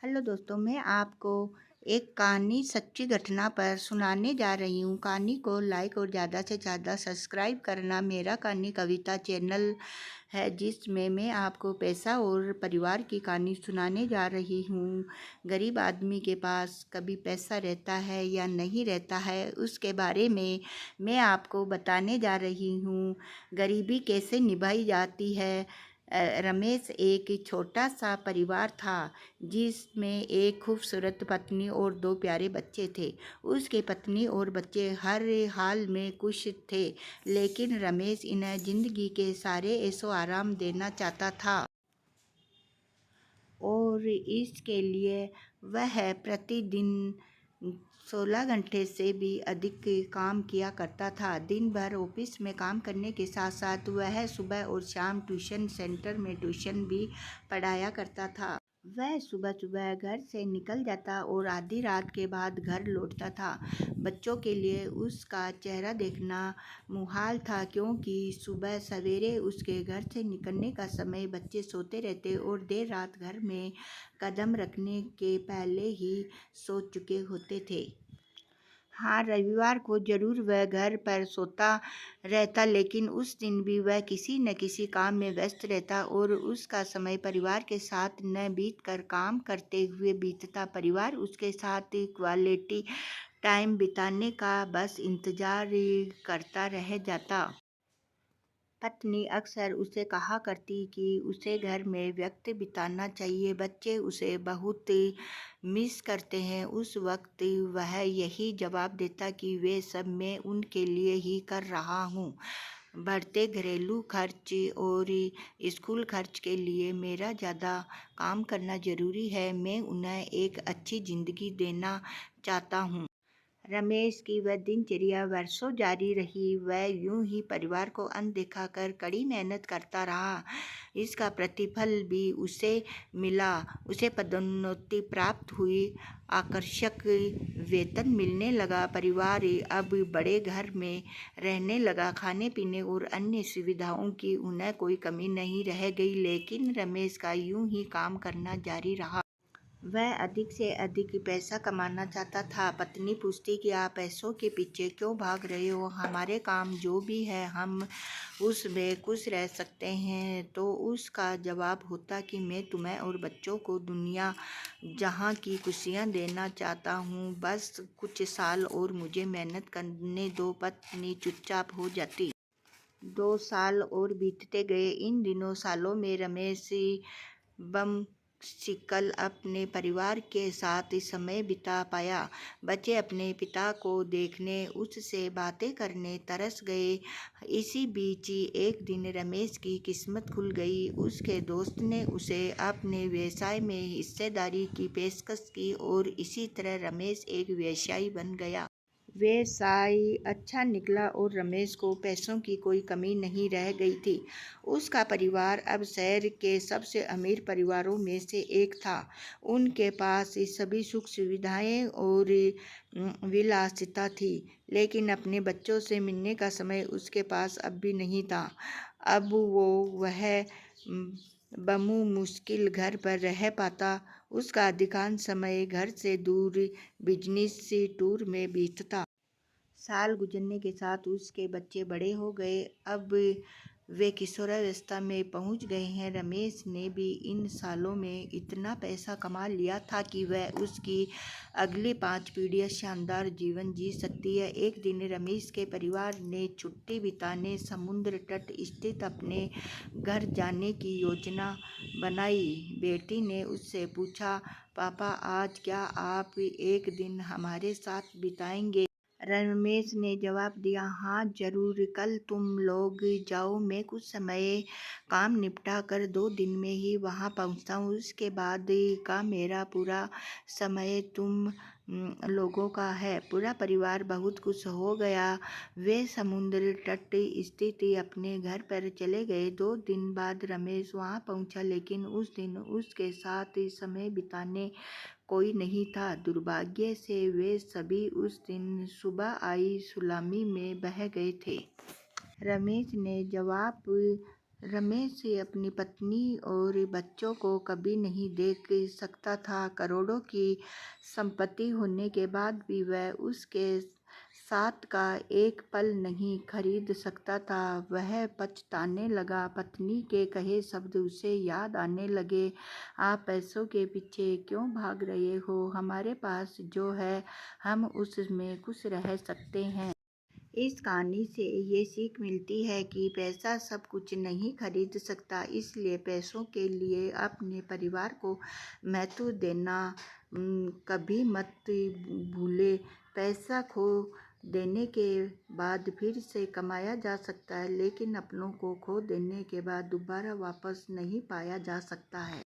Hello दोस्तों, मैं आपको एक कहानी सच्ची घटना पर सुनाने जा रही हूँ। कहानी को लाइक और ज़्यादा से ज़्यादा सब्सक्राइब करना। मेरा कहानी कविता चैनल है जिसमें मैं आपको पैसा और परिवार की कहानी सुनाने जा रही हूँ। गरीब आदमी के पास कभी पैसा रहता है या नहीं रहता है, उसके बारे में मैं आपको बताने जा रही हूँ। गरीबी कैसे निभाई जाती है। रमेश एक छोटा सा परिवार था जिसमें एक खूबसूरत पत्नी और दो प्यारे बच्चे थे। उसकी पत्नी और बच्चे हर हाल में खुश थे, लेकिन रमेश इन्हें जिंदगी के सारे ऐशो आराम देना चाहता था और इसके लिए वह प्रतिदिन 16 घंटे से भी अधिक काम किया करता था। दिन भर ऑफिस में काम करने के साथ साथ वह सुबह और शाम ट्यूशन सेंटर में ट्यूशन भी पढ़ाया करता था। वह सुबह सुबह घर से निकल जाता और आधी रात के बाद घर लौटता था। बच्चों के लिए उसका चेहरा देखना मुहाल था, क्योंकि सुबह सवेरे उसके घर से निकलने का समय बच्चे सोते रहते और देर रात घर में कदम रखने के पहले ही सो चुके होते थे। हाँ, रविवार को जरूर वह घर पर सोता रहता, लेकिन उस दिन भी वह किसी न किसी काम में व्यस्त रहता और उसका समय परिवार के साथ न बीत कर काम करते हुए बीतता। परिवार उसके साथ क्वालिटी टाइम बिताने का बस इंतजार करता रह जाता। पत्नी अक्सर उसे कहा करती कि उसे घर में वक्त बिताना चाहिए, बच्चे उसे बहुत मिस करते हैं। उस वक्त वह यही जवाब देता कि वे सब मैं उनके लिए ही कर रहा हूँ। बढ़ते घरेलू खर्च और स्कूल खर्च के लिए मेरा ज़्यादा काम करना ज़रूरी है। मैं उन्हें एक अच्छी ज़िंदगी देना चाहता हूँ। रमेश की वह दिनचर्या वर्षों जारी रही। वह यूं ही परिवार को अनदेखा कर कड़ी मेहनत करता रहा। इसका प्रतिफल भी उसे मिला। उसे पदोन्नति प्राप्त हुई, आकर्षक वेतन मिलने लगा। परिवार अब बड़े घर में रहने लगा। खाने पीने और अन्य सुविधाओं की उन्हें कोई कमी नहीं रह गई, लेकिन रमेश का यूं ही काम करना जारी रहा। वह अधिक से अधिक पैसा कमाना चाहता था। पत्नी पूछती कि आप पैसों के पीछे क्यों भाग रहे हो? हमारे काम जो भी है हम उसमें खुश रह सकते हैं। तो उसका जवाब होता कि मैं तुम्हें और बच्चों को दुनिया जहाँ की खुशियाँ देना चाहता हूँ। बस कुछ साल और मुझे मेहनत करने दो। पत्नी चुपचाप हो जाती। 2 साल और बीतते गए। इन दिनों सालों में रमेश बम शिकल अपने परिवार के साथ समय बिता पाया। बच्चे अपने पिता को देखने, उससे बातें करने तरस गए। इसी बीच एक दिन रमेश की किस्मत खुल गई। उसके दोस्त ने उसे अपने व्यवसाय में हिस्सेदारी की पेशकश की और इसी तरह रमेश एक व्यवसायी बन गया। व्यवसाय अच्छा निकला और रमेश को पैसों की कोई कमी नहीं रह गई थी। उसका परिवार अब शहर के सबसे अमीर परिवारों में से एक था। उनके पास सभी सुख सुविधाएं और विलासिता थी, लेकिन अपने बच्चों से मिलने का समय उसके पास अब भी नहीं था। अब वह बमू मुश्किल घर पर रह पाता। उसका अधिकांश समय घर से दूर बिजनेस टूर में बीतता। साल गुजरने के साथ उसके बच्चे बड़े हो गए। अब वे किशोरावस्था में पहुंच गए हैं। रमेश ने भी इन सालों में इतना पैसा कमा लिया था कि वह उसकी अगली 5 पीढ़ियां शानदार जीवन जी सकती है। एक दिन रमेश के परिवार ने छुट्टी बिताने समुद्र तट स्थित अपने घर जाने की योजना बनाई। बेटी ने उससे पूछा, पापा आज क्या आप एक दिन हमारे साथ बिताएंगे? रमेश ने जवाब दिया, हाँ जरूर, कल तुम लोग जाओ, मैं कुछ समय काम निपटा कर 2 दिन में ही वहाँ पहुँचता हूँ। उसके बाद का मेरा पूरा समय तुम लोगों का है। पूरा परिवार बहुत खुश हो गया। वे समुद्र तट स्थित अपने घर पर चले गए। 2 दिन बाद रमेश वहाँ पहुँचा, लेकिन उस दिन उसके साथ समय बिताने कोई नहीं था। दुर्भाग्य से वे सभी उस दिन सुबह आई सुनामी में बह गए थे। रमेश ने जवाब रमेश अपनी पत्नी और बच्चों को कभी नहीं देख सकता था। करोड़ों की संपत्ति होने के बाद भी वह उसके साथ का एक पल नहीं खरीद सकता था। वह पछताने लगा। पत्नी के कहे शब्द उसे याद आने लगे। आप पैसों के पीछे क्यों भाग रहे हो? हमारे पास जो है हम उसमें खुश रह सकते हैं। इस कहानी से ये सीख मिलती है कि पैसा सब कुछ नहीं खरीद सकता, इसलिए पैसों के लिए अपने परिवार को महत्व देना कभी मत भूले। पैसा खो देने के बाद फिर से कमाया जा सकता है, लेकिन अपनों को खो देने के बाद दोबारा वापस नहीं पाया जा सकता है।